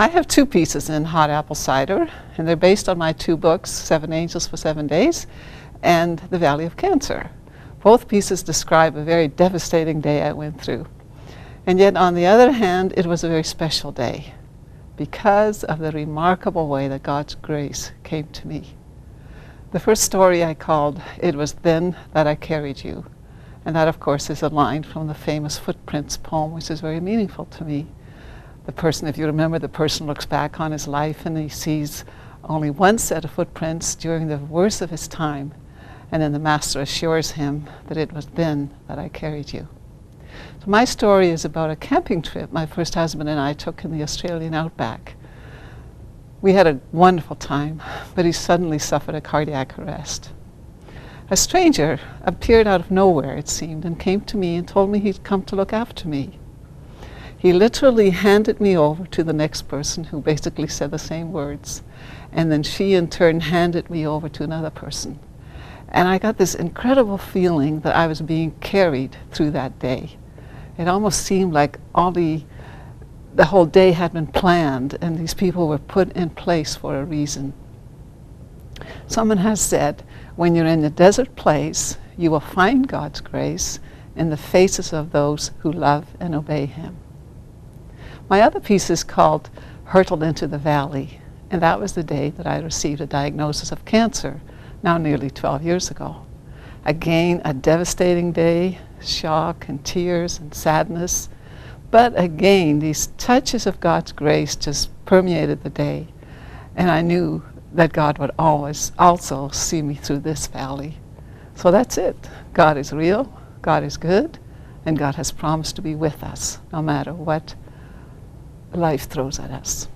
I have two pieces in Hot Apple Cider, and they're based on my two books, 7 Angels for 7 Days and The Valley of Cancer. Both pieces describe a very devastating day I went through. And yet, on the other hand, it was a very special day because of the remarkable way that God's grace came to me. The first story I called, "It Was Then That I Carried You." And that, of course, is a line from the famous Footprints poem, which is very meaningful to me. The person, if you remember, the person looks back on his life and he sees only one set of footprints during the worst of his time. And then the master assures him that it was then that I carried you. So my story is about a camping trip my first husband and I took in the Australian outback. We had a wonderful time, but he suddenly suffered a cardiac arrest. A stranger appeared out of nowhere, it seemed, and came to me and told me he'd come to look after me. He literally handed me over to the next person who basically said the same words. And then she in turn handed me over to another person. And I got this incredible feeling that I was being carried through that day. It almost seemed like the whole day had been planned and these people were put in place for a reason. Someone has said, when you're in a desert place, you will find God's grace in the faces of those who love and obey Him. My other piece is called Hurtled into the Valley, and that was the day that I received a diagnosis of cancer, now nearly 12 years ago. Again, a devastating day, shock and tears and sadness, but again, these touches of God's grace just permeated the day, and I knew that God would always also see me through this valley. So that's it. God is real, God is good, and God has promised to be with us no matter what life throws at us.